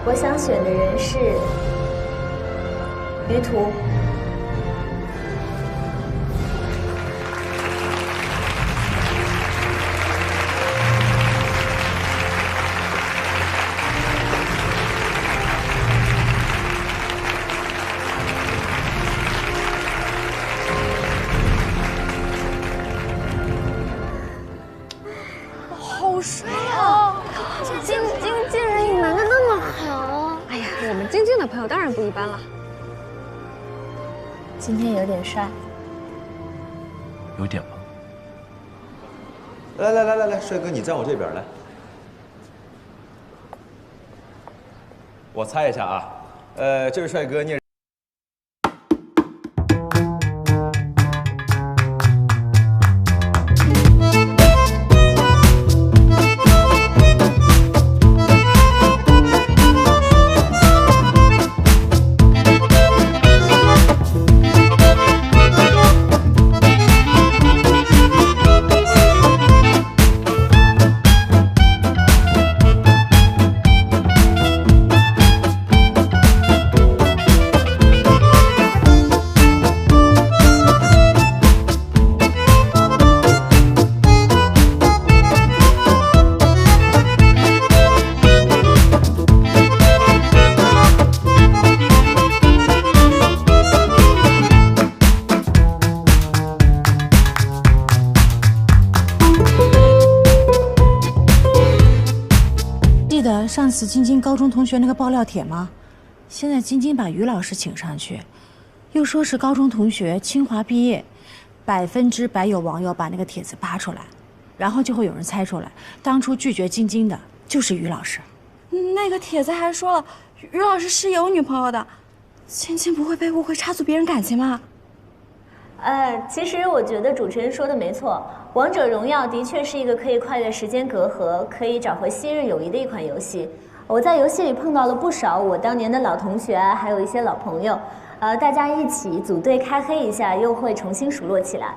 我想选的人是于途。好帅啊！这晶晶竟然隐瞒的那么好。哎呀，我们晶晶的朋友当然不一般了。今天有点帅，有点吗？来，帅哥，你站我这边来。我猜一下啊，这位帅哥你也。上次晶晶高中同学那个爆料帖吗？现在晶晶把于老师请上去，又说是高中同学清华毕业，100%有网友把那个帖子扒出来，然后就会有人猜出来，当初拒绝晶晶的就是于老师。那个帖子还说了，于老师是有女朋友的，晶晶不会被误会插足别人感情吗？其实我觉得主持人说的没错，《王者荣耀》的确是一个可以跨越时间隔阂、可以找回昔日友谊的一款游戏。我在游戏里碰到了不少我当年的老同学啊，还有一些老朋友，大家一起组队开黑一下，又会重新熟络起来。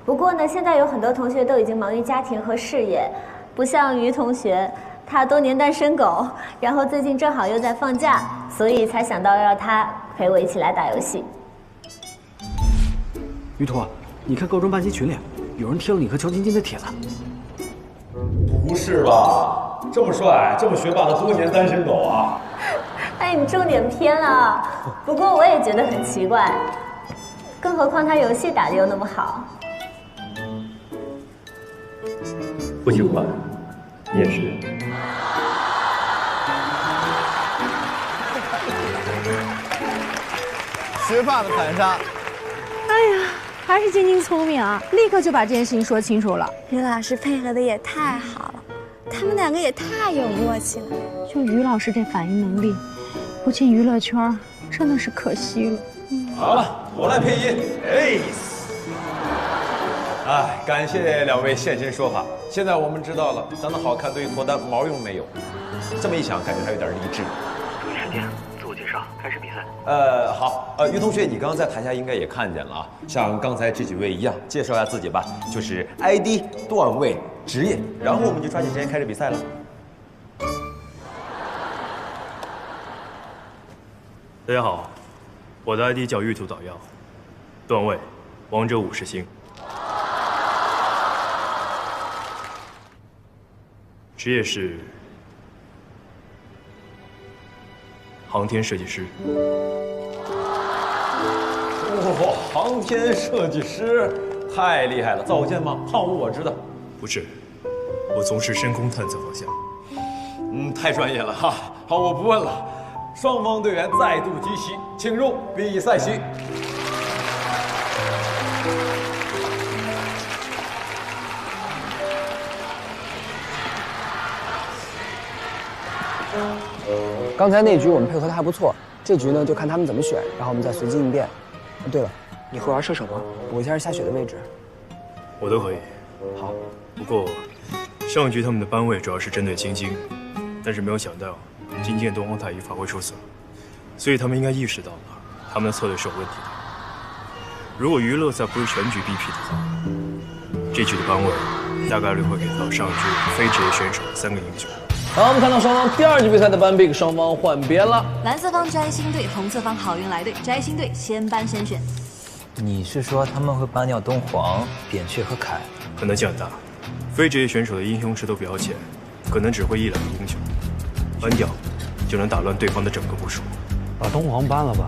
不过呢，现在有很多同学都已经忙于家庭和事业，不像于同学，他多年单身狗，然后最近正好又在放假，所以才想到要让他陪我一起来打游戏。于途，你看高中班级群里有人贴了你和乔晶晶的帖子。不是吧？这么帅、这么学霸的多年单身狗啊！哎，你重点偏了。不过我也觉得很奇怪，更何况他游戏打得又那么好。不喜欢，你也是。学霸的反杀。哎呀，还是晶晶聪明啊，立刻就把这件事情说清楚了。于老师配合的也太好了，他们两个也太有默契了。就于老师这反应能力，不进娱乐圈真的是可惜了。好了，我来配音。哎，感谢两位现身说法。现在我们知道了，长得好看对于脱单毛用没有。这么一想，感觉还有点励志。注意时间，自我介绍，开始比赛。好，于同学，你刚刚在台下应该也看见了啊，像刚才这几位一样，介绍一下自己吧，就是 ID、段位、职业，然后我们就抓紧时间开始比赛了。大家好，我的 ID 叫玉兔捣药，段位王者50星，职业是航天设计师。哦，航天设计师，太厉害了！造火箭吗？好物我知道。不是，我从事深空探测方向。太专业了哈。好，我不问了。双方队员再度集齐，请入比赛席。刚才那局我们配合的还不错，这局呢就看他们怎么选，然后我们再随机应变。对了，你会玩射手吗？补一下下雪的位置。我都可以。好。不过上一局他们的班位主要是针对晶晶，但是没有想到晶晶的东方太一发挥出色，所以他们应该意识到了他们的策略是有问题的。如果娱乐赛不是全局 BP 的话，这局的班位大概率会给到上一局非职业选手3个英雄。好，我们看到双方第2局比赛的班毕，双方换边了。蓝色方摘星队，红色方好运来队。摘星队先颁先选。你是说他们会搬掉东皇、扁鹊和凯？可能性很大。非职业选手的英雄池都比较浅，可能只会1、2个英雄，搬掉就能打乱对方的整个部署。把东皇搬了吧。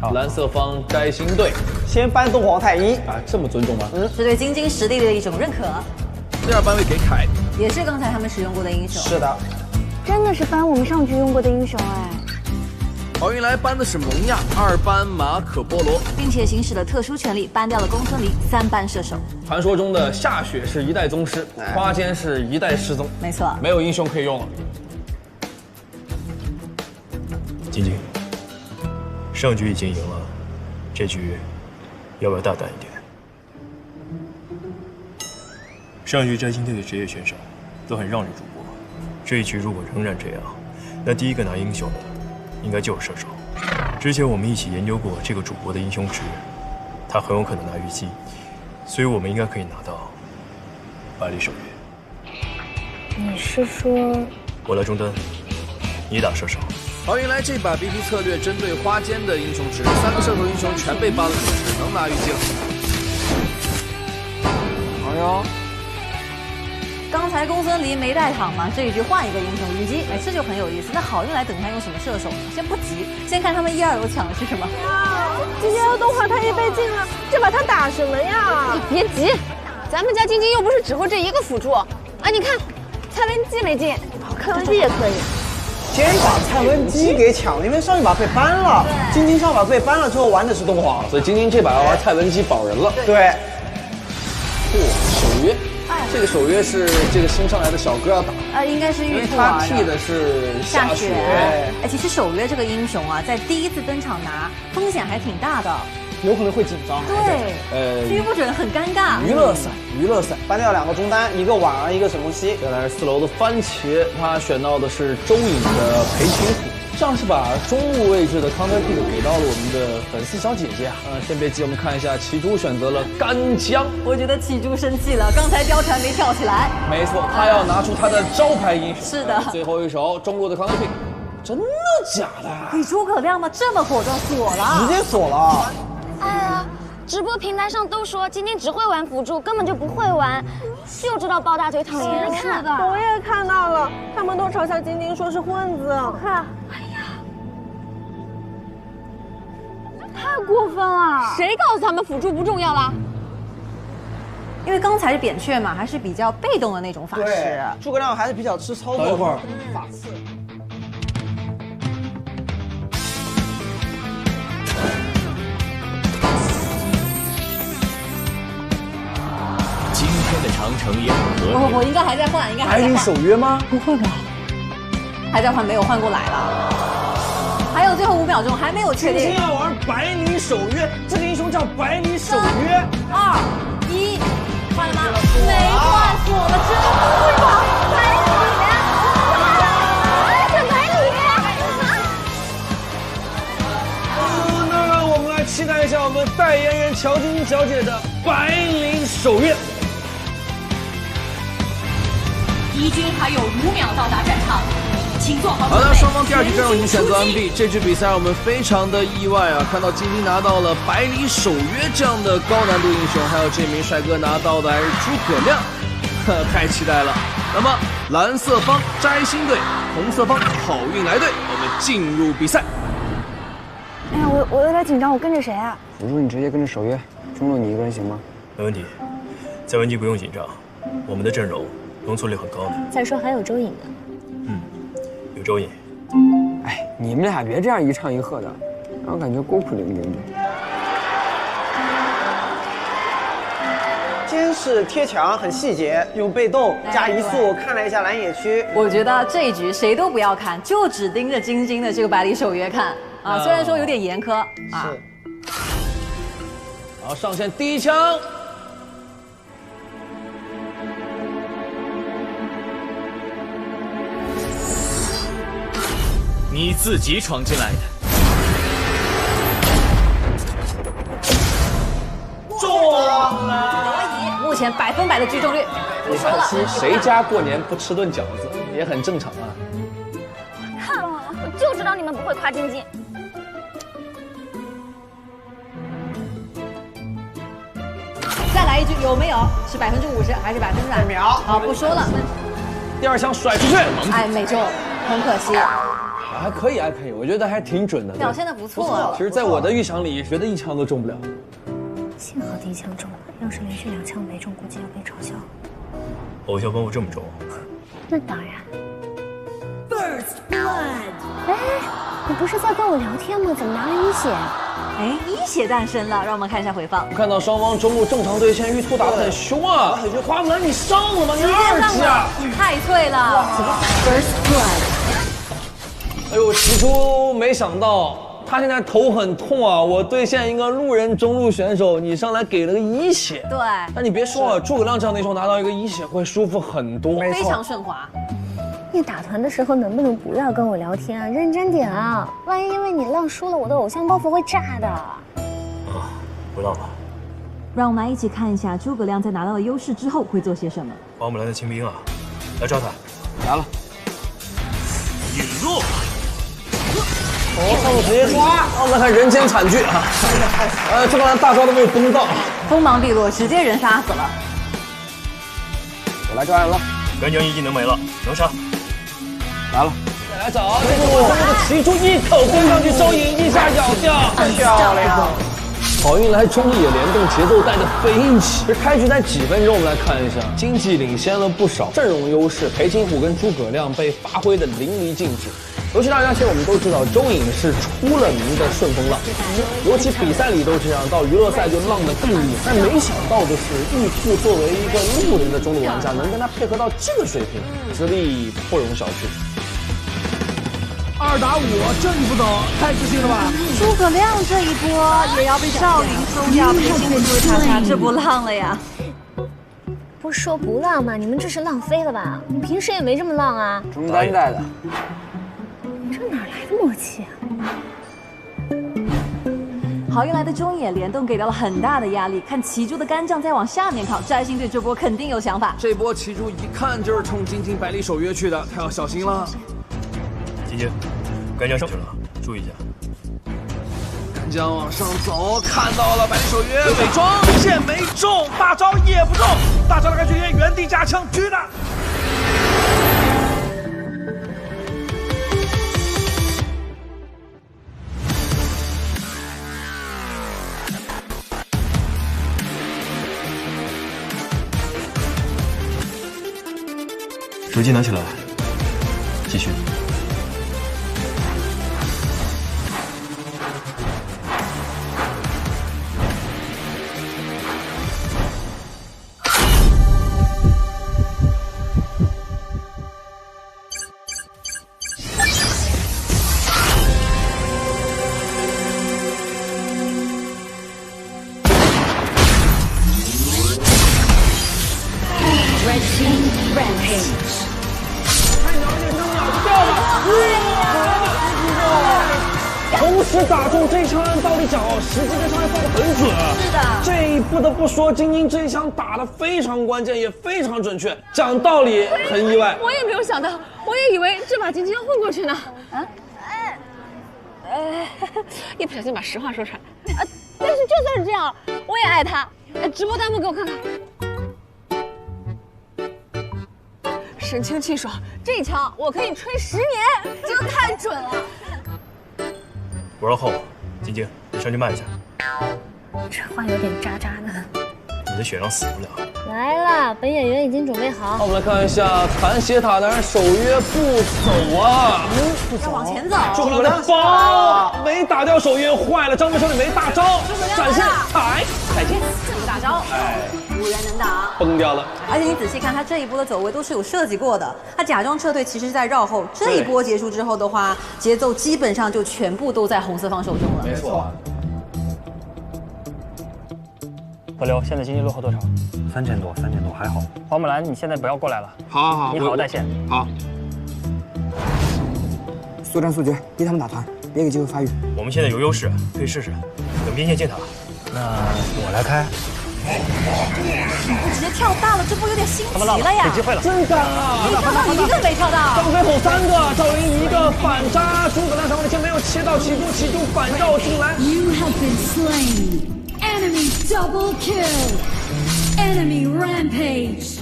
好，蓝色方摘星队先搬东皇太一啊，这么尊重吗？是对晶晶实力的一种认可。第2班位给凯，也是刚才他们使用过的英雄。是的，真的是搬我们上局用过的英雄哎。好运来搬的是蒙亚，2班马可波罗，并且行使了特殊权利，搬掉了公孙离，3班射手。传说中的夏雪是1代宗师，花间是1代师宗，没错，没有英雄可以用了。晶晶，上局已经赢了，这局要不要大胆一点？上局摘星队的职业选手都很让着主播，这一局如果仍然这样，那第一个拿英雄的应该就是射手。之前我们一起研究过这个主播的英雄值，他很有可能拿虞姬，所以我们应该可以拿到百里守约。你是说我来中单，你打射手。好运来这把 BP 策略针对花间的英雄值，3个射手英雄全被扒了，只能拿虞姬了。哎呦。刚才公孙离没带场嘛，这一局换一个英雄虞姬，哎，这就很有意思。那好运来等他用什么射手呢？先不急，先看他们1、2楼抢的是什么。今天东皇太一被禁了，这把他打什么呀？你别急，咱们家晶晶又不是只会这一个辅助。哎，你看，蔡文姬没进，蔡文姬也可以。先把蔡文姬给抢了，因为上一把被搬了。晶晶上把被搬了之后玩的是东皇，所以晶晶这把要玩蔡文姬保人了。对。守约。这个守约是这个新上来的小哥要打，应该是玉兔他替的是夏雪。哎，其实守约这个英雄啊，在第一次登场拿风险还挺大的，有可能会紧张。对，狙不准很尴尬。娱乐赛，搬掉2个中单，一个婉儿，一个沈梦溪。再来是4楼的番茄，他选到的是周颖的裴擒虎。像是把中路位置的 counter pick 给到了我们的粉丝小姐姐。先别急，我们看一下奇珠选择了干将。我觉得奇珠生气了，刚才貂蝉没跳起来。没错，他要拿出他的招牌英雄。是的，最后一手中路的 counter pick， 真的假的？比诸葛亮吗？这么果断锁了，直接锁了。哎呀，直播平台上都说晶晶只会玩辅助，根本就不会玩，就知道抱大腿躺赢。是的，我也看到了，他们都嘲笑晶晶说是混子。看。太过分了！谁告诉他们辅助不重要了？因为刚才是扁鹊嘛，还是比较被动的那种法师。诸葛亮还是比较吃操作。等一会儿，法刺。今天的长城也很和平。不，应该还在换，应该还在换。百里守约吗？不会吧？还在换，没有换过来了。还有最后5秒钟还没有确定。晶晶要玩百里守约，这个英雄叫百里守约。3、2、1，换了吗？没换，锁了，真不会吧？百里，是百里。那让我们来期待一下我们代言人乔晶晶小姐的百里守约。敌军还有5秒到达战场。好的，双方第2局阵容已经选择完毕。这局比赛我们非常的意外啊，看到晶晶拿到了百里守约这样的高难度英雄，还有这名帅哥拿到的还是诸葛亮，太期待了。那么蓝色方摘星队，红色方好运来队，我们进入比赛。哎呀，我有点紧张，我跟着谁啊？辅助你直接跟着守约，中路你一个人行吗？没问题，蔡文姬不用紧张，我们的阵容容错率很高的。再说还有周颖呢。有周颖。哎，你们俩别这样一唱一和的，让我感觉孤苦伶仃的。先是贴墙，很细节，用被动加移速，看了一下蓝野区。我觉得这一局谁都不要看，就只盯着晶晶的这个百里守约看啊。虽然说有点严苛啊。好，上线第一枪。你自己闯进来的，中了！目前100%的狙中率。你看谁家过年不吃顿饺子？也很正常啊。看，我就知道你们不会夸晶晶。再来一句，有没有？是50%还是100%？秒。好，不说了。第二枪甩出去，哎，没中，很可惜。还可以，还可以，我觉得还挺准的，表现的不错。其实，在我的预想里，觉得1枪都中不了。幸好第一枪中了，要是连续2枪没中，估计要被嘲笑。偶像包袱这么重？那当然。First blood。哎，你不是在跟我聊天吗？怎么拿了一血？哎，一血诞生了，让我们看一下回放。看到双方中路正常对线，玉兔打得很凶啊！花木兰你上了吗？你2级啊！太脆了。First blood。哎呦，起初没想到他现在头很痛啊！我对线一个路人中路选手，你上来给了个1血。对。但你别说啊，诸葛亮这样的一手拿到一个1血会舒服很多，非常顺滑。你打团的时候能不能不要跟我聊天啊？认真点啊！万一因为你浪输了，我的偶像包袱会炸的。啊，不浪了。让我们来一起看一下诸葛亮在拿到了优势之后会做些什么。花木兰的清兵啊，来抓他！来了，引入。上路直接抓！我们看人间惨剧啊！诸葛亮大招都没有崩到，锋芒毕露，直接人杀死了。我来抓人了，干将一技能没了，能杀。来了，再来找这个我的骑出一口攻上去收引，一下咬掉，漂亮！好运来中野联动，节奏带得飞起。这开局才几分钟，我们来看一下，经济领先了不少，阵容优势，裴擒虎跟诸葛亮被发挥的淋漓尽致。游戏大家其实我们都知道，周颖是出了名的顺风浪，尤其比赛里都这样，到娱乐赛就浪得更厉害。但没想到的是，玉兔作为一个路人的中路玩家，能跟他配合到这个水平，实力不容小觑。2打5，这你不懂，太自信了吧？诸葛亮这一波也要被少林收掉，裴擒虎追他下，这不浪了呀？不是说不浪吗？你们这是浪飞了吧？你平时也没这么浪啊。中单带的。这哪来的默契啊？好运来的中野联动给到了很大的压力，看骑猪的干将再往下面靠，摘星队这波肯定有想法。这波骑猪一看就是冲晶晶百里守约去的，他要小心了。晶晶，干将上去了，注意一下。干将往上走，看到了百里守约，伪装剑没中，大招也不中，大招的感觉原地加枪狙的。手机拿起来，继续。同时打中这一枪，按道理讲哦，实际这枪还放得很准。是的，这不得不说，晶晶这一枪打得非常关键，也非常准确。讲道理很意外，我也没有想到，我也以为这把晶晶要混过去呢。啊，一不小心把实话说出来。但是就算是这样，我也爱他。直播弹幕给我看看。神清气爽，这一枪我可以吹10年，真的太准了。我绕后，晶晶，你上去慢一下。这话有点渣渣的。你的血量死不了。来了，本演员已经准备好。那我们来看一下残血塔男守约不走啊，不走，往前走。诸葛亮的包没打掉守约，坏了，张飞手里没大招，闪现踩，再见。这个大招，无人能挡，崩掉了。而且你仔细看，他这一波的走位都是有设计过的。他假装撤退，其实是在绕后。这一波结束之后的话，节奏基本上就全部都在红四方手中了。没错。何流，现在经济落后多少？3000多，3000多，还好。花木兰，你现在不要过来了。好，你好好带线。好。速战速决，逼他们打团，别给机会发育。我们现在有优势，可以试试。等边线见塔。那我来开。我直接跳大了，这不有点心急了呀？给机会了，真干啊！你刚好一个没跳到。张飞吼3个，赵云1个反杀，诸葛亮上位前没有切到启珠，启珠反绕进来。You have been slain. Enemy double kill. Enemy rampage.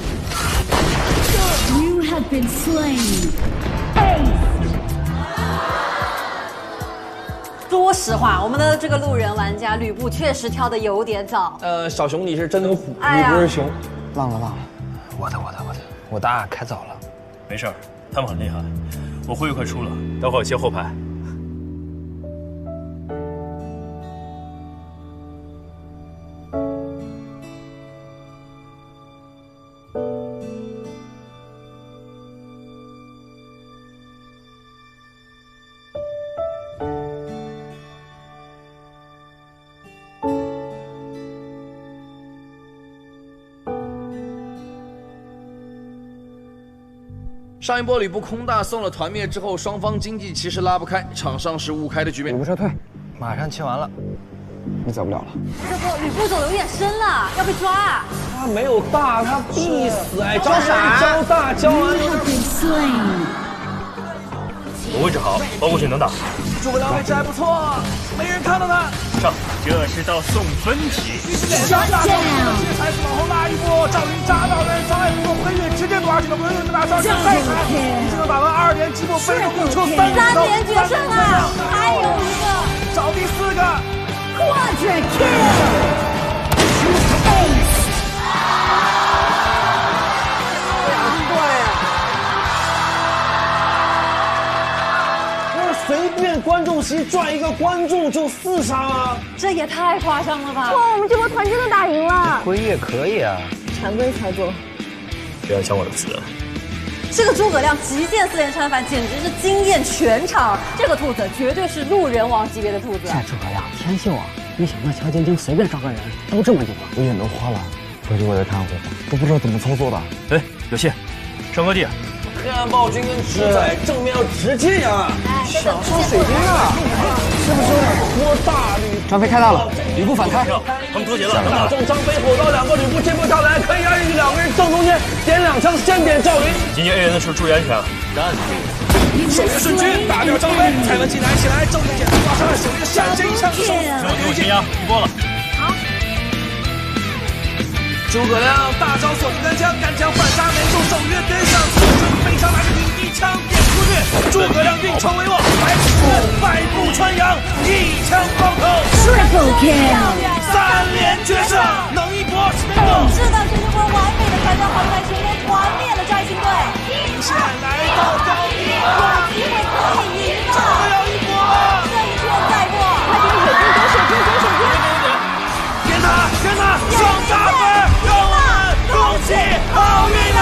You have been slain. 说实话，我们的这个路人玩家吕布确实跳的有点早。小熊你是真的虎，哎呀你不是熊。忘了，我大开早了。没事儿，他们很厉害，我会议快出了，待会儿接后排。上一波吕布空大送了团灭之后，双方经济其实拉不开，场上是互开的局面。吕布撤退，马上切完了，你走不了了。这不，吕布走的有点深了，要被抓。他没有大，他必死哎！招闪，招大，招完。我位置好，包过去能打。诸葛亮位置还不错，没人看到他。上，这是道送分题。杀大招，才是往后拉一波。赵云扎到人，张爱国飞跃直接夺2点的，不用打赵云再砍，一直能打完2连击破飞跃护出3连决胜啊！还有一个，找第4个。Quadra kill. 随便观众席转一个观众就4杀吗？这也太夸张了吧！哇，我们这波团真的打赢了。辉夜可以啊，常规操作。不要抢我的子弹。这个诸葛亮极限4连穿反，简直是惊艳全场。这个兔子绝对是路人王级别的兔子。这诸葛亮天秀啊！没想到乔晶晶随便抓个人都这么牛啊！我眼都花了，回去我再看会，都不知道怎么操作的。哎，有戏，上高地。黑暗暴君跟主宰正面要直接压，想上水晶啊！是不是有点拖大？张飞开大了，吕布反开，他们脱节了。打中张飞，火到2个，吕布这波下来可以压进去2个人正中间，点2枪先点赵云。今天 A 人的事注意安全啊！守约顺军打掉张飞，蔡文进来起来，赵云捡马上守约闪现一枪，手给我先压一波了。好。诸葛亮大招锁定干枪，干枪反杀没中，守约跟上，四顺背上来个一枪点出去，诸葛亮运筹帷幄，百步穿杨，一枪爆头 Triple kill. 3连决胜，能一搏是没有。是的，这是波完美的开张，好在前面团灭了摘星队。一线来到高地，有机会可以赢了。真的要一搏，这一拳再过，快点水晶，点水晶，点水晶。点他，双大分，让我们恭喜奥运来！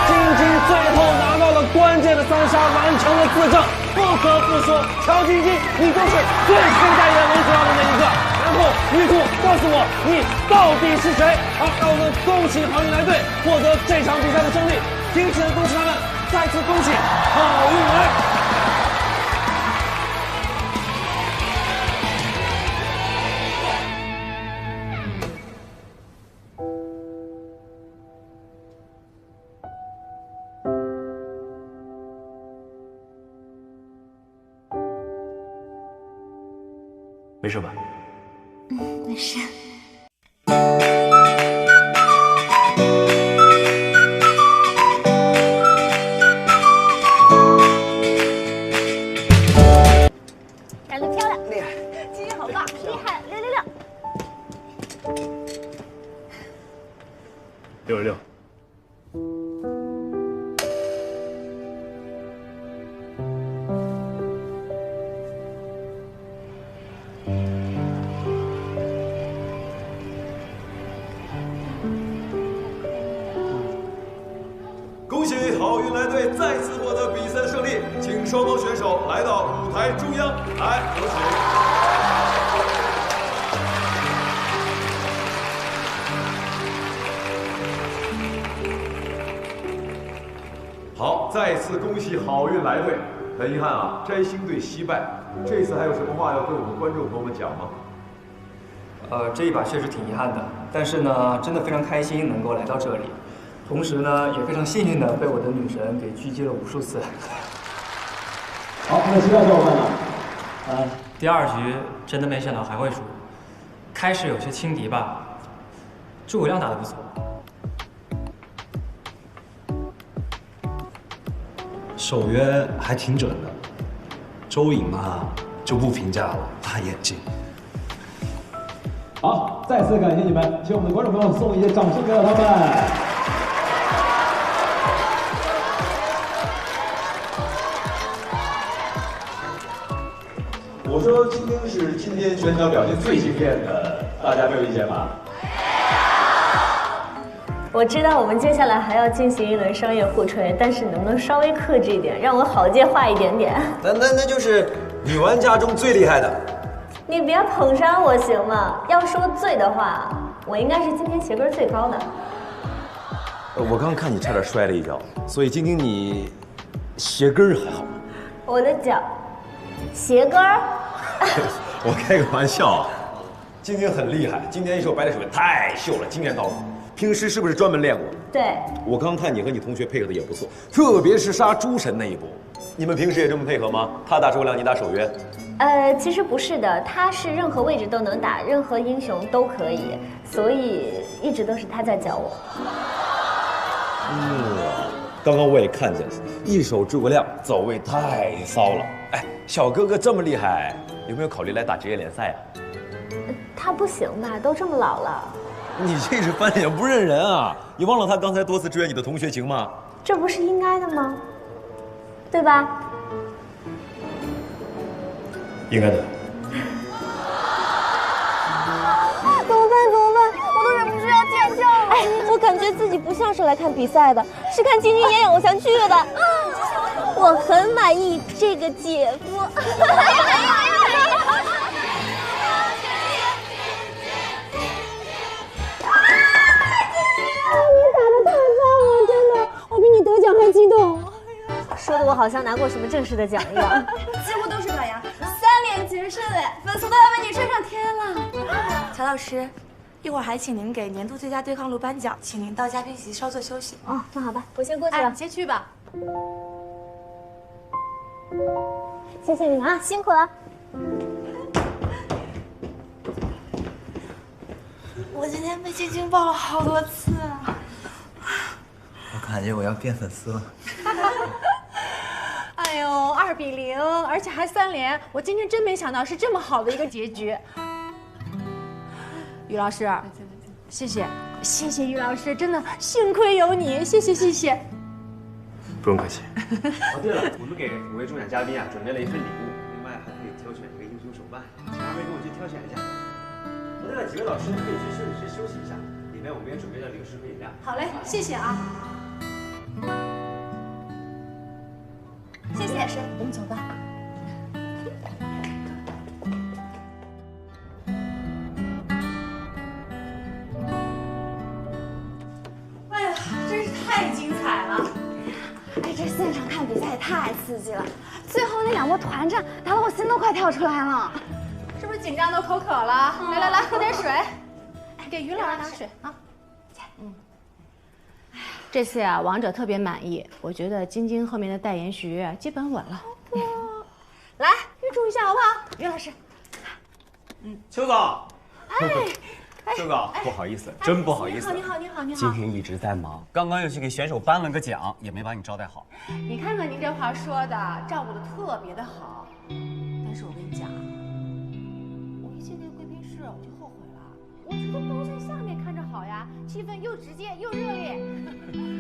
晶晶最后拿到了关键的3杀，完成了自证。不得不说，乔晶晶，你就是最配戴眼龙主要的那一个。然后女主告诉我，你到底是谁？好，让我们恭喜好运来队获得这场比赛的胜利，提前恭喜他们，再次恭喜好运来！没事吧？没事。干得漂亮，厉害，基因好大，厉害666。恭喜好运来队再次获得比赛的胜利，请双方选手来到舞台中央，来，有请。好，再次恭喜好运来队。很遗憾啊，摘星队惜败，这一次还有什么话要跟我们观众朋友们讲吗？这一把确实挺遗憾的，但是呢，真的非常开心能够来到这里，同时呢，也非常幸运的被我的女神给狙击了无数次。好，那其他小伙伴呢？第2局真的没想到还会输，开始有些轻敌吧，诸葛亮打得不错。守约还挺准的，周颖嘛就不评价了，辣眼睛。好，再次感谢你们，请我们的观众朋友送一些掌声给到他们。我说今天是今天全场表现最惊艳的，大家没有意见吧？我知道我们接下来还要进行一轮商业互吹，但是你能不能稍微克制一点，让我好接话一点点？那就是女玩家中最厉害的。你别捧杀我行吗？要说最的话，我应该是今天鞋跟最高的。我刚看你差点摔了一跤，所以晶晶你鞋跟还好吗？我的脚，鞋跟儿。我开个玩笑啊，晶晶很厉害，今天一手白带手太秀了，惊艳到我。平时是不是专门练过？对，我刚看你和你同学配合的也不错，特别是杀诸神那一波。你们平时也这么配合吗？他打诸葛亮，你打守约？其实不是的，他是任何位置都能打，任何英雄都可以，所以一直都是他在教我。刚刚我也看见了，一手诸葛亮走位太骚了。哎，小哥哥这么厉害，有没有考虑来打职业联赛啊？他不行吧？都这么老了。你这是翻脸不认人啊！你忘了他刚才多次支援你的同学情吗？这不是应该的吗？对吧？应该的。怎么办？我都忍不住要尖叫了！哎，我感觉自己不像是来看比赛的，是看晶晶演偶像剧的。我很满意这个姐夫。得奖还激动，说的我好像拿过什么正式的奖一样。几乎都是表扬，3连决胜哎，粉丝都要为你吹上天了。乔老师，一会儿还请您给年度最佳对抗路颁奖，请您到嘉宾席稍作休息。哦，那好吧，我先过去了。先去吧。谢谢你们啊，辛苦了。我今天被晶晶抱了好多次啊。我感觉我要变粉丝了。哎呦，2比0，而且还3连，我今天真没想到是这么好的一个结局。于老师，谢谢于老师，真的幸亏有你，谢谢。不用客气。哦，对了，我们给5位中奖嘉宾啊准备了一份礼物，另外还可以挑选一个英雄手办，请2位跟我去挑选一下。对了，几位老师可以去休息室休息一下，里面我们也准备了零食和饮料。好嘞，谢谢啊。谢谢老师，我们走吧。哎呀，真是太精彩了！哎，这现场看比赛也太刺激了，最后那2波团战打得我心都快跳出来了。是不是紧张都口渴了？来，喝点水。哎，给于老师拿水啊。这次呀，王者特别满意，我觉得晶晶后面的代言续约基本稳了。来，预祝一下好不好？于老师。邱总。哎，邱总，不好意思，真不好意思。你好。今天一直在忙，刚刚又去给选手颁了个奖，也没把你招待好。你看看您这话说的，照顾的特别的好。但是我跟你讲，我一进那个贵宾室我就后悔了，我觉得包在下面看着好呀，气氛又直接又热烈。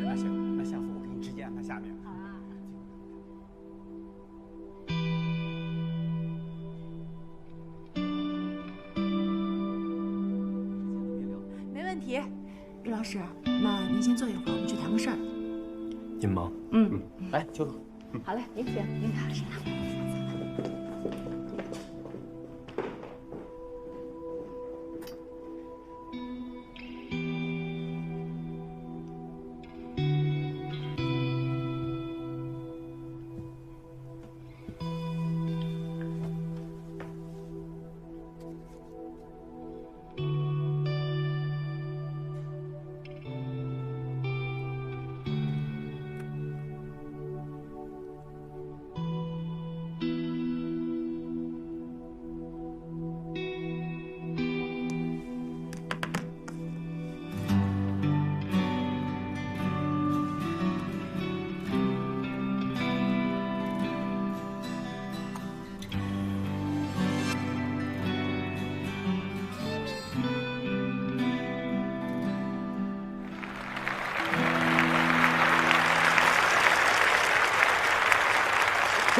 那行，那下次我给你直接安排下面。好啊。没问题。于老师，那您先坐一会儿，我们去谈个事儿。您忙。来，邱总。好嘞，您请，您好，是。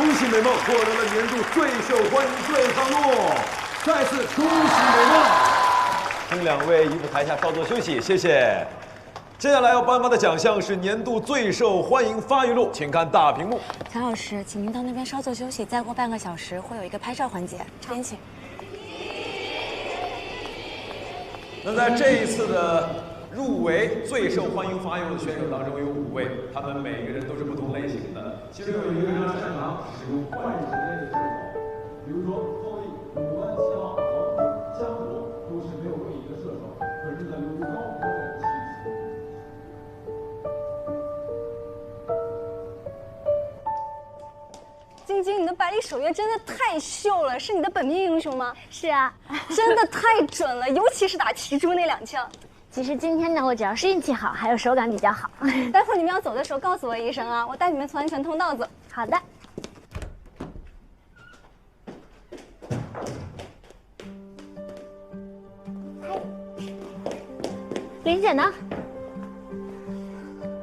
恭喜美梦获得了年度最受欢迎对抗路，再次恭喜美梦。请两位移步台下稍作休息，谢谢。接下来要颁发的奖项是年度最受欢迎发育路，请看大屏幕。乔老师，请您到那边稍作休息，再过半个小时会有一个拍照环节，这边请。那在这一次的入围最受欢迎发育路的选手当中有5位，他们每个人都是不同类型的，其中有一个非常擅长使用惯手类的选手，比如说后羿、鲁班、西王、王江湖都是没有位移的射手，可是呢由于高空的气势。晶晶，你的百里守约真的太秀了，是你的本命英雄吗？是啊，真的太准了，尤其是打骑猪那2枪。其实今天呢，我只要是运气好，还有手感比较好。待会儿你们要走的时候告诉我一声啊，我带你们从安全通道走。好的。林姐呢？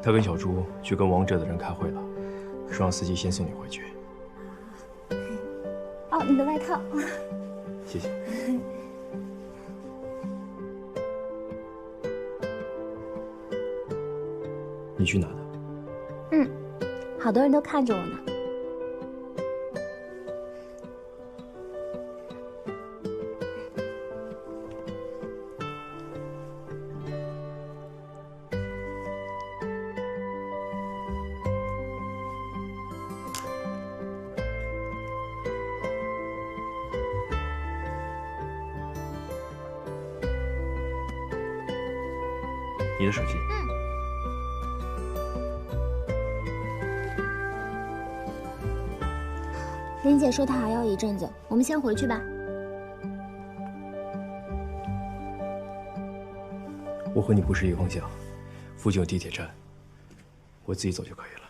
她跟小朱去跟王者的人开会了，说让司机先送你回去。哦，你的外套。谢谢。你去哪的？嗯，好多人都看着我呢。你的手机。林姐说她还要一阵子，我们先回去吧。我和你不是一个方向，附近有地铁站，我自己走就可以了。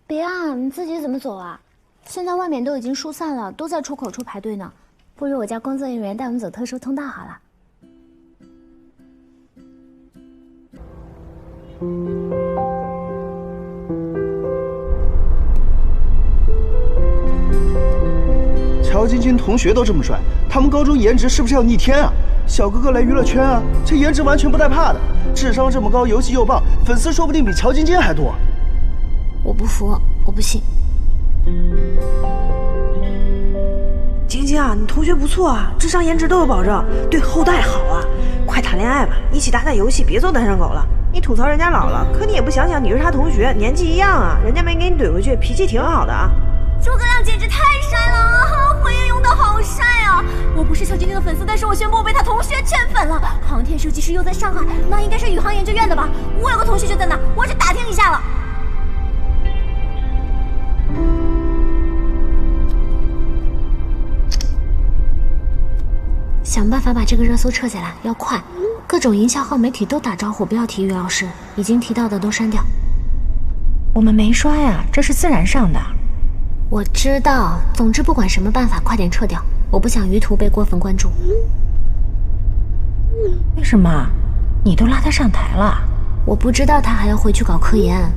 别啊，你自己怎么走啊？现在外面都已经疏散了，都在出口处排队呢。不如我叫工作人员带我们走特殊通道好了。乔晶晶同学都这么帅，他们高中颜值是不是要逆天啊？小哥哥来娱乐圈啊，这颜值完全不带怕的，智商这么高，游戏又棒，粉丝说不定比乔晶晶还多。我不服，我不信。晶晶啊，你同学不错啊，智商颜值都有保证，对后代好啊。快谈恋爱吧，一起打打游戏，别做单身狗了。你吐槽人家老了，可你也不想想你是他同学，年纪一样啊，人家没给你怼回去，脾气挺好的啊。诸葛亮简直太帅了啊！回应用的好帅啊！我不是小晶晶的粉丝，但是我宣布我被他同学圈粉了。航天设计师又在上海，那应该是宇航研究院的吧？我有个同学就在那，我去打听一下了。想办法把这个热搜撤下来，要快！各种营销号媒体都打招呼，不要提于老师，已经提到的都删掉。我们没刷呀，这是自然上的。我知道，总之不管什么办法，快点撤掉，我不想于途被过分关注。为什么？你都拉他上台了？我不知道他还要回去搞科研，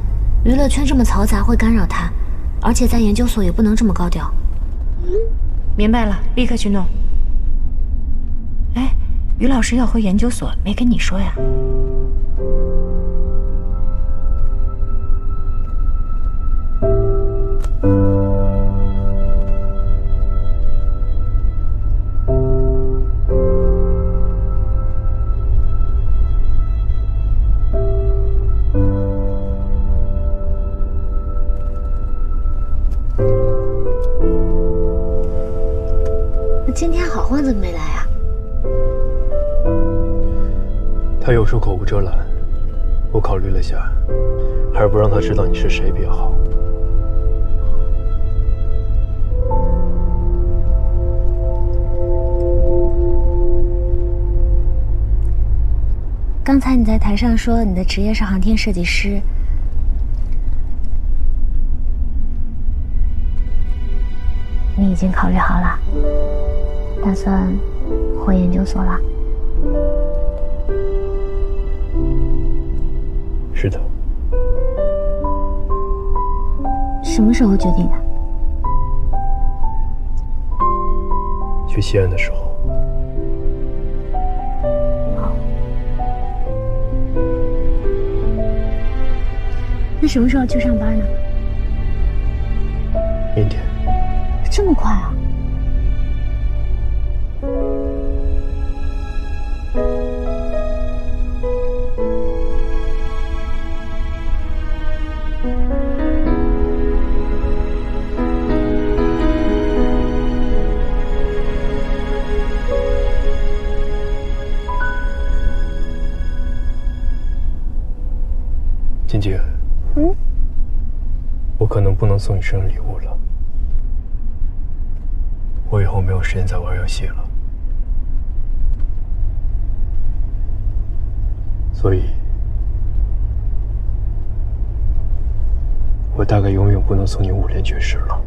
娱乐圈这么嘈杂会干扰他，而且在研究所也不能这么高调。明白了，立刻去弄。哎，于老师要回研究所，没跟你说呀？今天好欢怎么没来啊？他有时候口无遮拦，我考虑了下，还是不让他知道你是谁比较好。刚才你在台上说你的职业是航天设计师，你已经考虑好了，打算回研究所了？是的。什么时候决定的？去西安的时候。好。那什么时候去上班呢？明天。这么快啊？晶晶，我可能不能送你生日礼物了。我以后没有时间再玩游戏了，所以，我大概永远不能送你5连绝世了。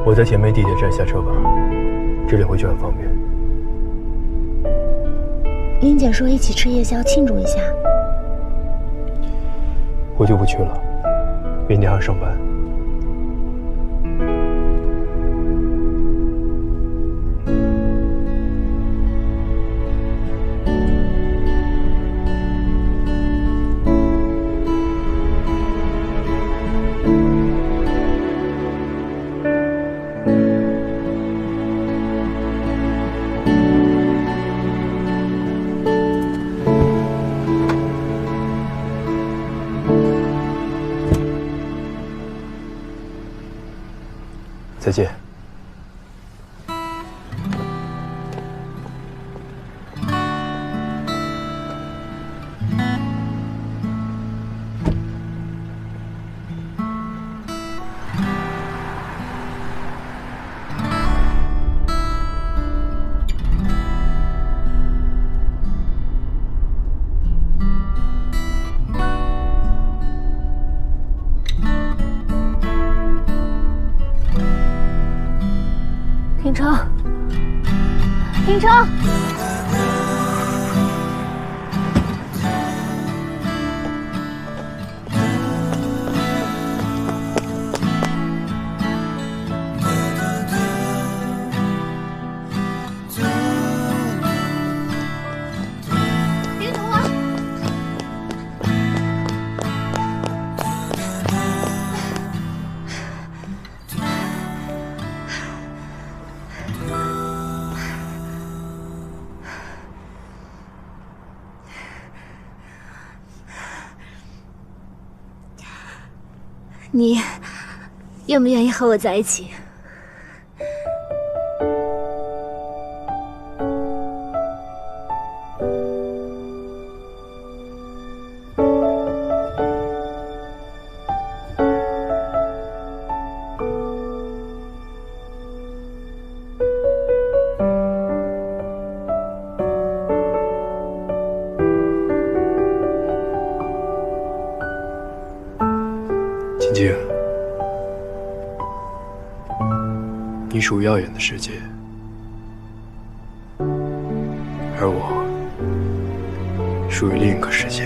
我在前面地铁站下车吧，这里回去很方便。林姐说一起吃夜宵庆祝一下。我就不去了，明天还要上班。再见。停车！停车！别堵我！你愿不愿意和我在一起？晶晶，你属于耀眼的世界，而我属于另一个世界。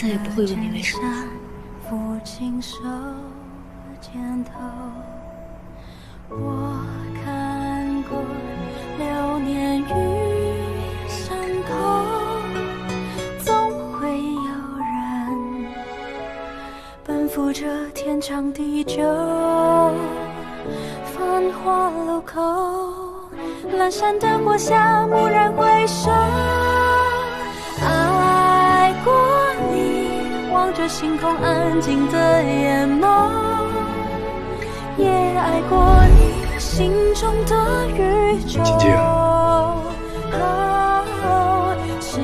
也不会问你为什么。我看过流年与山口，总会有人奔赴这天长地久。繁华路口，阑珊灯火下蓦然回首，爱过你，望着星空安静的眼眸，也爱过你心中的宇宙。晶晶，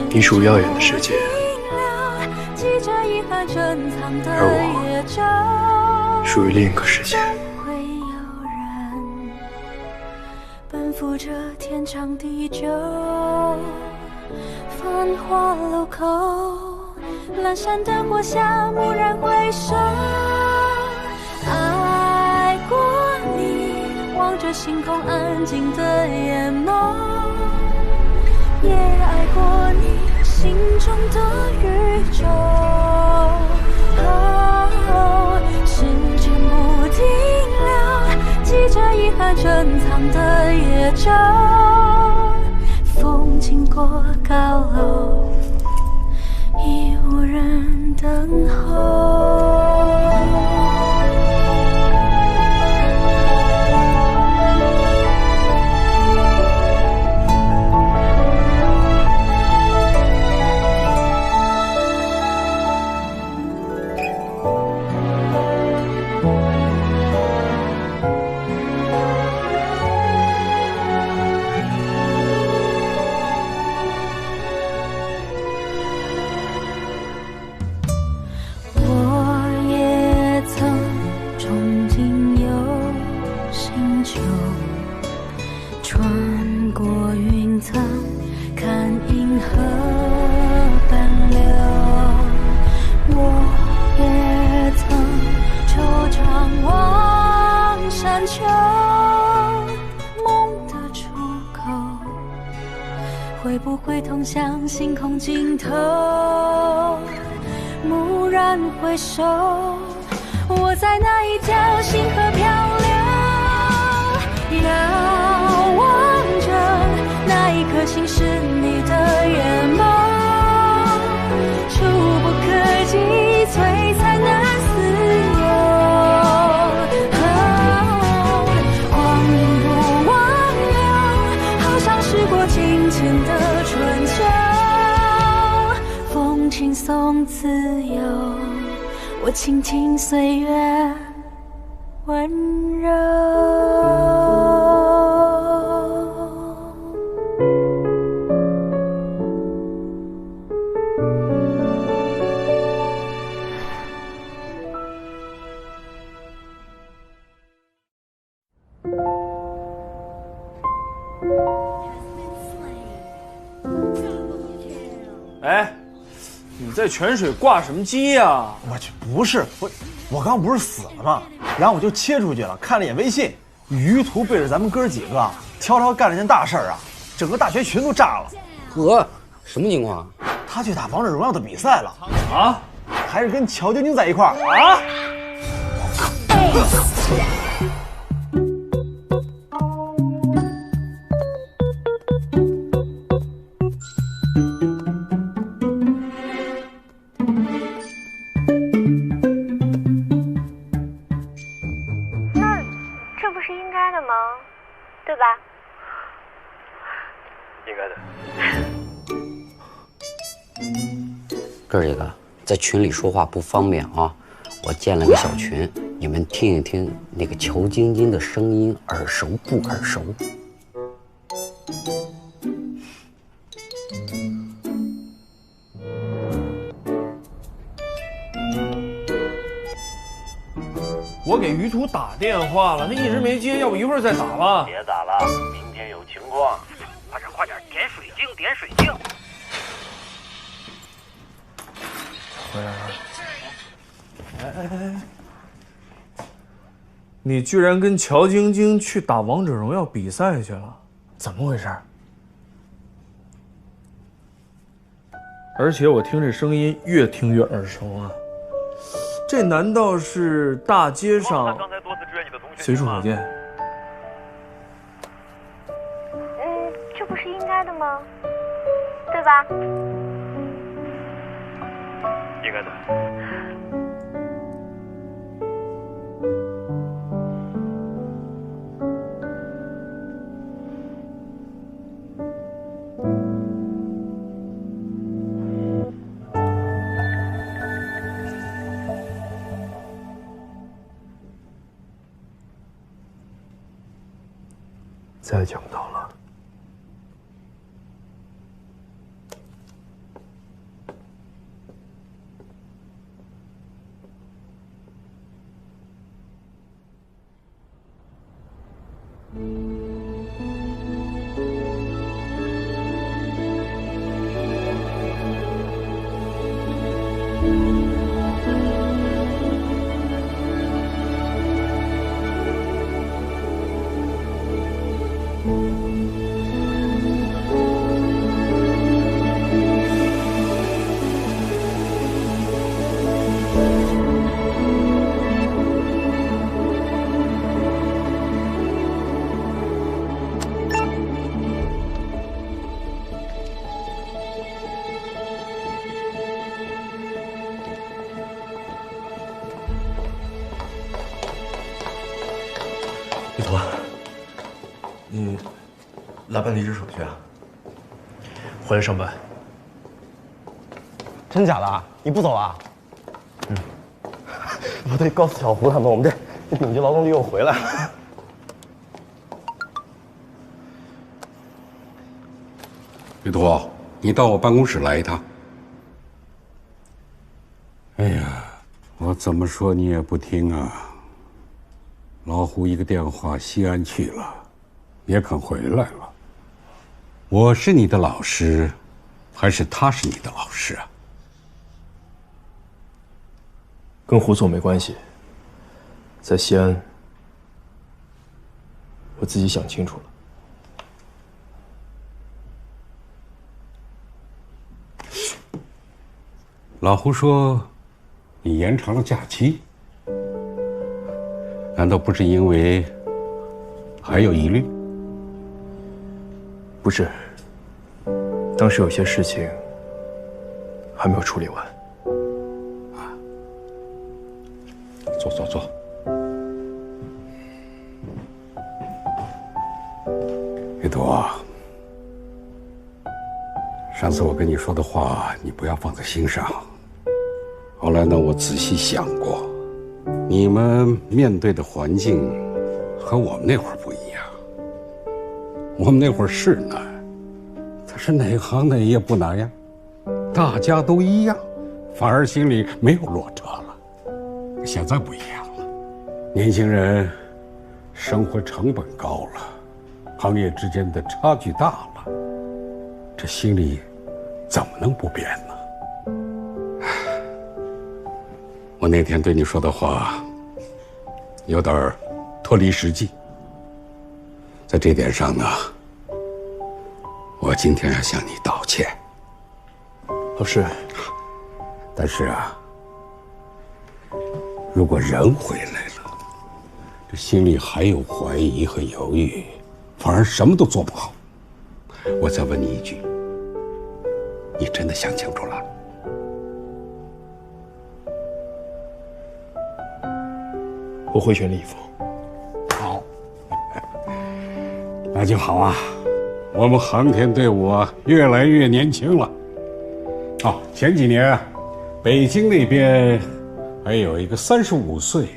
你属耀眼的世界，而我属于另一个世界。奔赴这天长地久，繁华路口，阑珊灯火下蓦然回首，爱过你，望着星空安静的眼眸，也爱过你心中的宇宙。时间不停留，记着遗憾珍藏的野舟，风经过高楼，已无人等候。会不会通向星空尽头？蓦然回首，我在那一条星河漂流，遥望着那一颗星是你的眼眸，触不可及，璀璨难自由。光阴不挽留，好像时过境迁的春秋，风轻松自由，我倾听岁月温柔。哎，你在泉水挂什么机呀？我去，不是我刚不是死了吗？然后我就切出去了，看了一眼微信，于途背着咱们哥几个，悄悄干了件大事儿啊，整个大学群都炸了。呵，什么情况？他去打王者荣耀的比赛了啊，还是跟乔晶晶在一块儿啊！对吧？应该的。哥几个在群里说话不方便啊，我建了个小群，你们听一听那个乔晶晶的声音，耳熟不耳熟？我给于途打电话了，他一直没接，要不一会儿再打吧？别打了，明天有情况。快点，点水晶，点水晶。回来了。哎，你居然跟乔晶晶去打王者荣耀比赛去了，怎么回事？而且我听这声音越听越耳熟啊！这难道是大街上随处可见？这不是应该的吗？对吧？应该的。再讲不到了。玉坨，你来办离职手续啊？回来上班。真假的？你不走了？我得告诉小胡他们，我们这顶级劳动力又回来了。玉坨，你到我办公室来一趟。哎呀，我怎么说你也不听啊！老胡一个电话，西安去了，也肯回来了。我是你的老师，还是他是你的老师啊？跟胡总没关系。在西安，我自己想清楚了。老胡说，你延长了假期。难道不是因为还有疑虑？不是，当时有些事情还没有处理完。坐坐坐。玉坨，上次我跟你说的话，你不要放在心上。后来呢，我仔细想过。你们面对的环境和我们那会儿不一样。我们那会儿是难，可是哪行哪业不难呀？大家都一样，反而心里没有落差了。现在不一样了，年轻人生活成本高了，行业之间的差距大了，这心里怎么能不变呢？我那天对你说的话，有点脱离实际。在这点上呢，我今天要向你道歉。老师，但是啊，如果人回来了，这心里还有怀疑和犹豫，反而什么都做不好。我再问你一句，你真的想清楚了？我会全力以赴。好，那就好啊。我们航天队伍越来越年轻了。哦，前几年北京那边还有一个35岁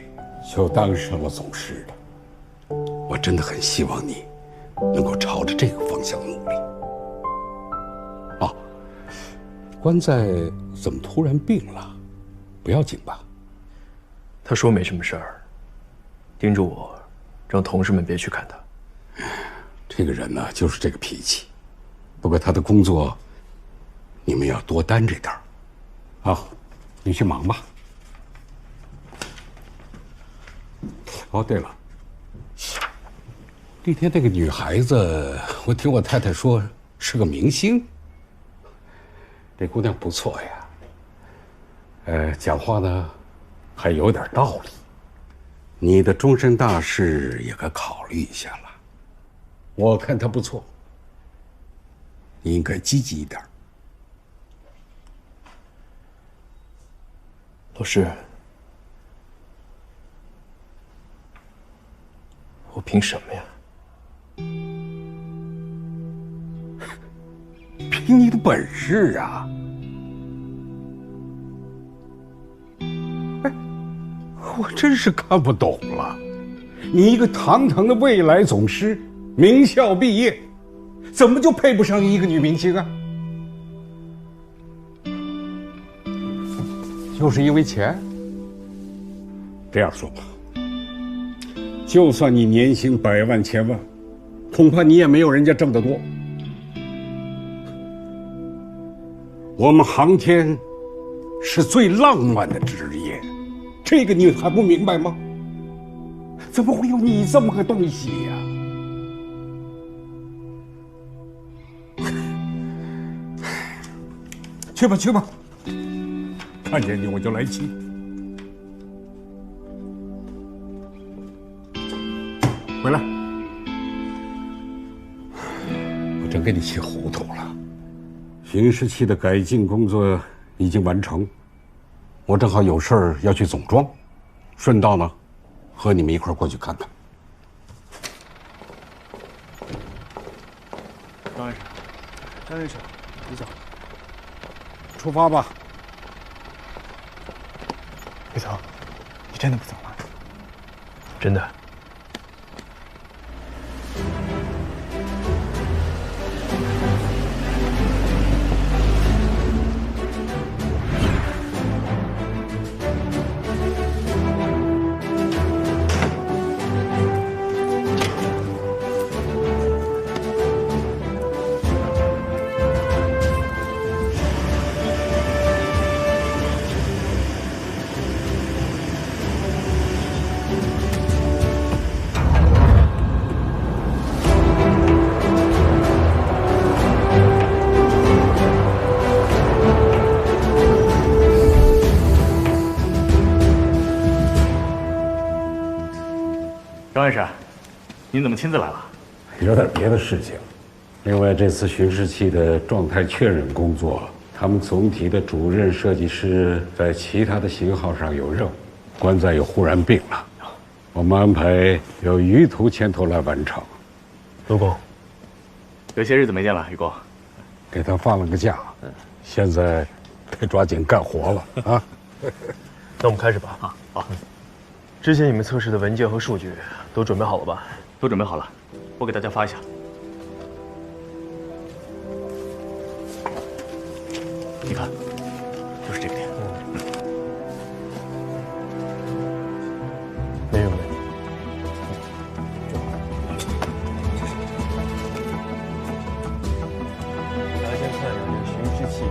就当上了总师的。我真的很希望你能够朝着这个方向努力。哦，关在怎么突然病了？不要紧吧？他说没什么事儿。叮嘱我，让同事们别去看他。这个人呢，就是这个脾气。不过他的工作，你们要多担着点儿。好，你去忙吧。哦，对了，那天那个女孩子，我听我太太说是个明星。这姑娘不错呀。讲话呢还有点道理。你的终身大事也该考虑一下了。我看她不错，你应该积极一点。老师，我凭什么呀？凭你的本事啊！哎，我真是看不懂了，你一个堂堂的未来总师，名校毕业，怎么就配不上一个女明星啊？就是因为钱？这样说吧，就算你年薪100万1000万，恐怕你也没有人家挣得多。我们航天是最浪漫的职业，这个你还不明白吗？怎么会有你这么个东西呀？去吧去吧，看见你我就来气。回来，我真给你气糊涂了。巡视器的改进工作已经完成，我正好有事儿要去总装，顺道呢，和你们一块儿过去看看。张院士，张院士，你走。出发吧。别走，你真的不走吗？真的。张院士，您怎么亲自来了？有点别的事情。另外，这次巡视器的状态确认工作，他们总体的主任设计师在其他的型号上有任务，关在又忽然病了，我们安排由于途牵头来完成。卢工，有些日子没见了，于工，给他放了个假，现在该抓紧干活了啊！那我们开始吧。好。之前你们测试的文件和数据都准备好了吧？都准备好了，我给大家发一下。你看，就是这个点。没有问题。大家先看一下这个巡视器。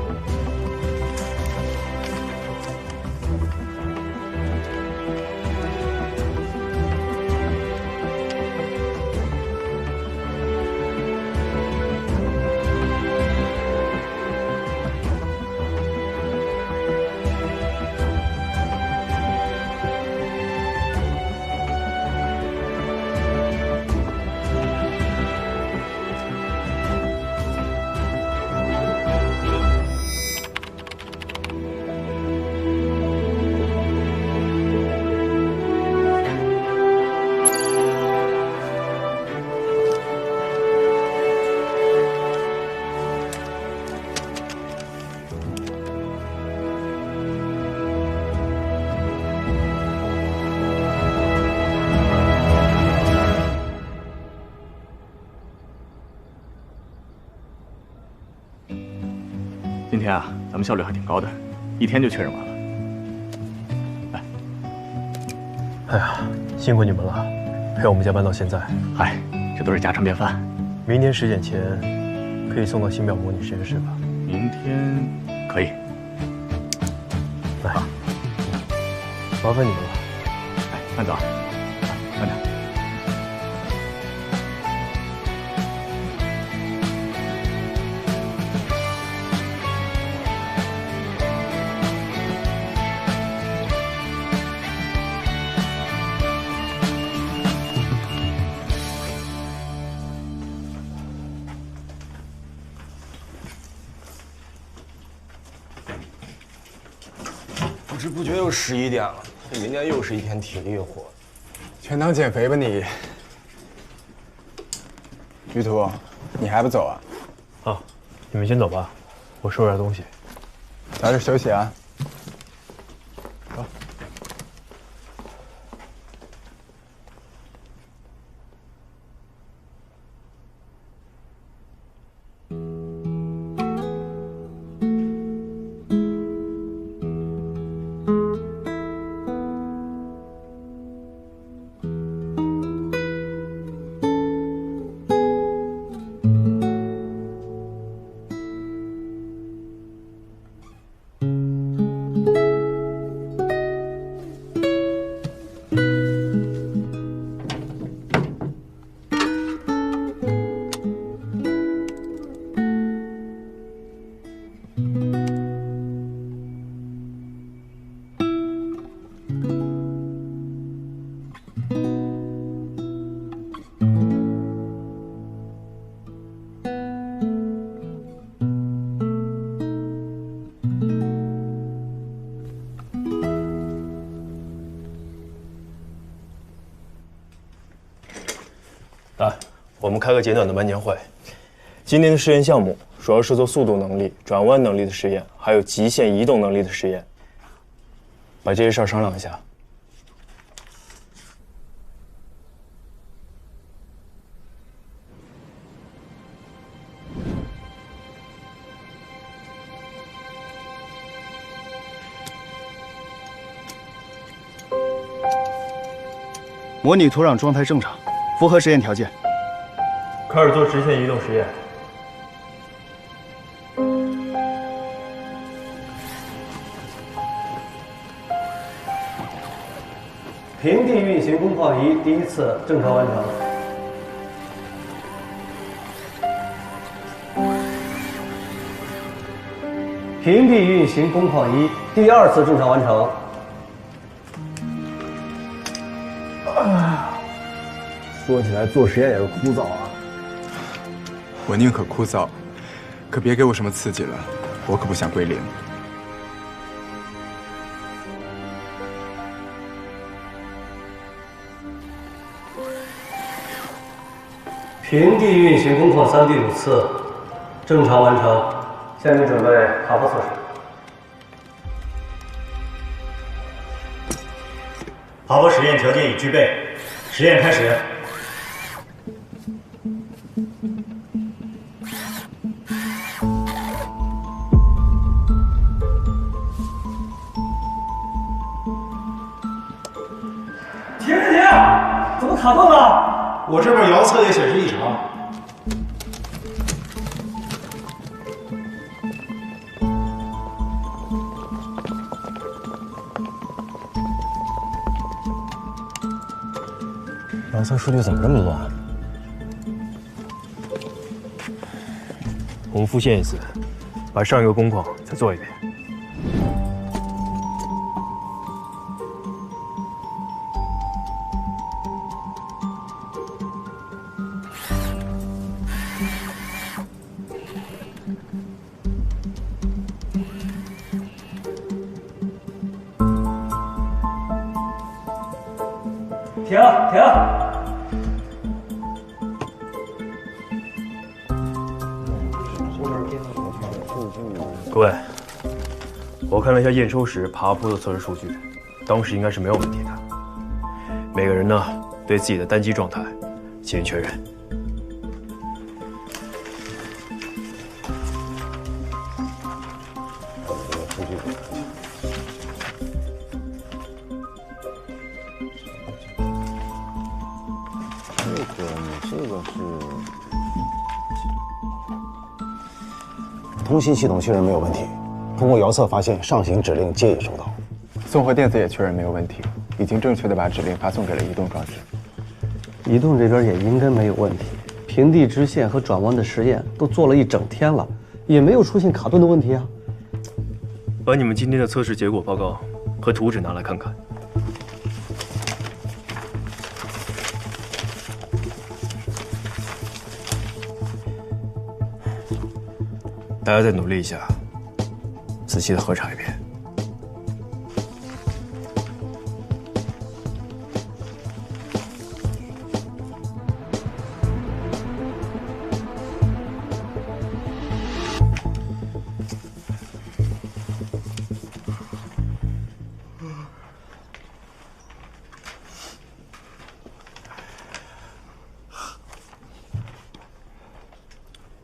今天啊，咱们效率还挺高的，1天就确认完了。哎呀，辛苦你们了，陪我们加班到现在。嗨，这都是家常便饭。明天10点前可以送到星表模拟实验室吧？明天可以。来，麻烦你们了。哎，慢走，慢点。不觉又11点了，明天又是一天体力活。全当减肥吧你。于途，你还不走啊？啊，你们先走吧，我收拾点东西。早点休息啊。走。来，我们开个简短的班前会。今天的试验项目主要是做速度能力、转弯能力的实验，还有极限移动能力的实验。把这些事儿商量一下。模拟土壤状态正常，符合实验条件。开始做直线移动实验。平地运行工况仪第一次正常完成。平地运行工况仪第二次正常完成。说起来，做实验也是枯燥啊。我宁可枯燥，可别给我什么刺激了，我可不想归零。平地运行工况3第5次正常完成，下面准备爬坡测试。爬坡实验条件已具备，实验开始。停！怎么卡顿了？我这边遥测也显示异常。遥测数据怎么这么乱？我们复现一次，把上一个工况再做一遍。停！各位，我看了一下验收时爬坡的测试数据，当时应该是没有问题的。每个人呢，对自己的单机状态进行确认。通信系统确认没有问题，通过遥测发现上行指令皆已收到，综合电子也确认没有问题，已经正确的把指令发送给了移动装置。移动这边也应该没有问题，平地直线和转弯的实验都做了一整天了，也没有出现卡顿的问题啊。把你们今天的测试结果报告和图纸拿来看看。大家再努力一下，仔细的核查一遍。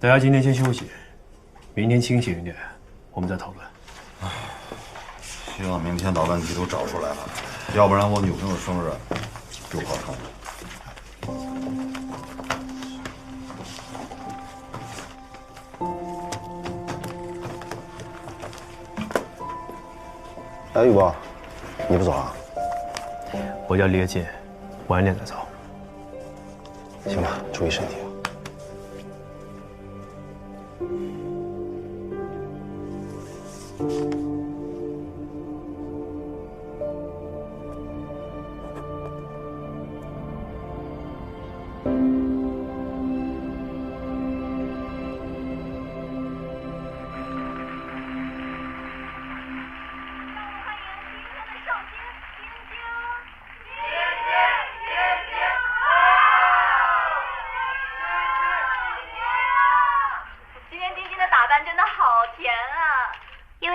大家今天先休息，明天清醒一点，我们再讨论。希望明天把问题都找出来了，要不然我女朋友生日就不好看了。哎，宇波，你不走啊？我家离得近，晚点再走。行吧，注意身体。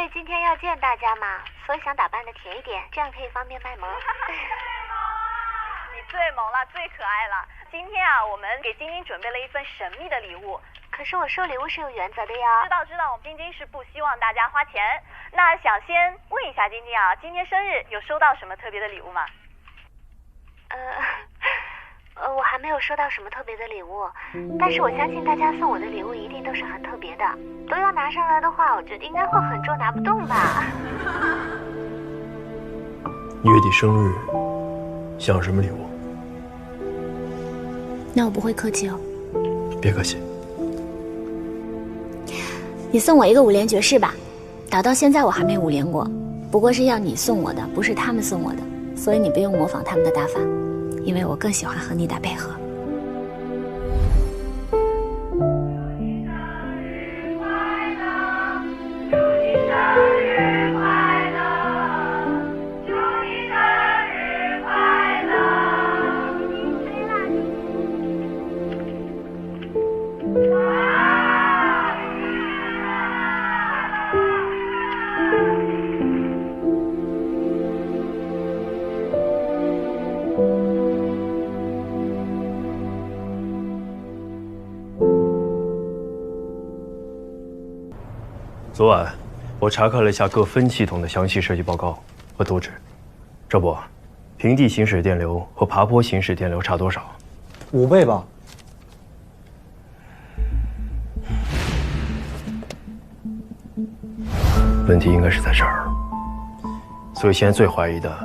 今天要见大家嘛，所以想打扮的甜一点，这样可以方便卖萌。你最萌了，最可爱了。今天啊，我们给晶晶准备了一份神秘的礼物。可是我收礼物是有原则的呀。知道，晶晶是不希望大家花钱。那想先问一下晶晶啊，今天生日有收到什么特别的礼物吗？我还没有收到什么特别的礼物，但是我相信大家送我的礼物一定都是很特别的，都要拿上来的话，我觉得应该会很重拿不动吧。月底生日，想什么礼物？那我不会客气哦。别客气。你送我一个5连爵士吧，打到现在我还没5连过，不过是要你送我的，不是他们送我的，所以你不用模仿他们的打法。因为我更喜欢和你打配合。昨晚，我查看了一下各分系统的详细设计报告和图纸。赵博，平地行驶电流和爬坡行驶电流差多少？5倍吧。问题应该是在这儿，所以现在最怀疑的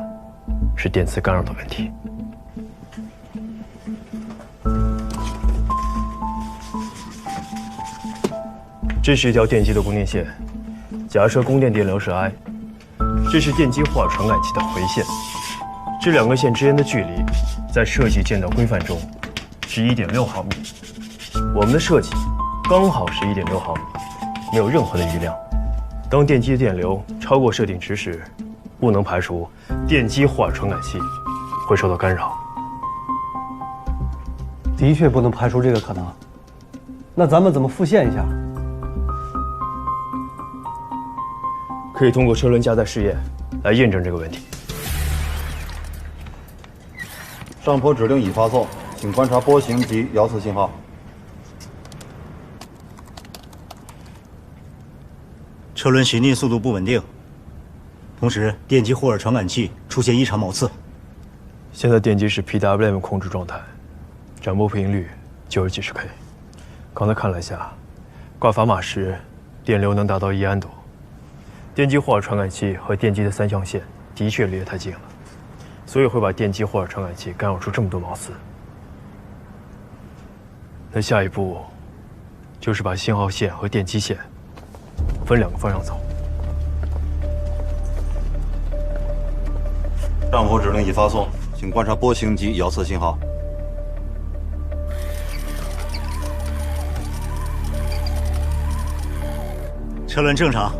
是电磁干扰的问题。这是一条电机的供电线，假设供电电流是 I， 这是电机霍尔传感器的回线，这两个线之间的距离，在设计建造规范中是1.6毫米。我们的设计刚好是1.6毫米，没有任何的余量。当电机的电流超过设定值时，不能排除电机霍尔传感器会受到干扰。的确不能排除这个可能。那咱们怎么复现一下？可以通过车轮加载试验来验证这个问题。上坡指令已发送，请观察波形及遥测信号。车轮行进速度不稳定，同时电机霍尔传感器出现异常毛刺。现在电机是 PWM 控制状态，展波频率90几十 K。刚才看了一下，挂砝码时电流能达到1安多。电机霍尔传感器和电机的3象限的确离得太近了，所以会把电机霍尔传感器干扰出这么多毛刺。那下一步就是把信号线和电机线分2个方向走。上坡指令已发送，请观察波形及遥测信号。车轮正常。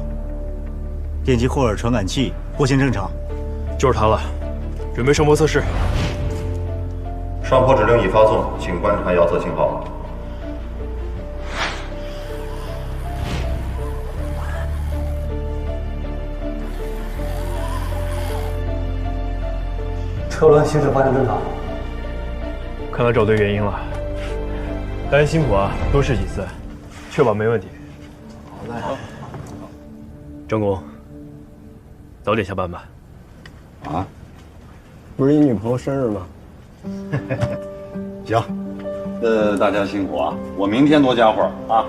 电机霍尔传感器波形正常，就是它了。准备上坡测试。上坡指令已发送，请观察遥测信号。车轮行驶方向正常。看来找对原因了。大家辛苦啊，多试几次。确保没问题。好嘞。张工，早点下班吧。啊？不是你女朋友生日吗？行，大家辛苦啊，我明天多加会儿啊。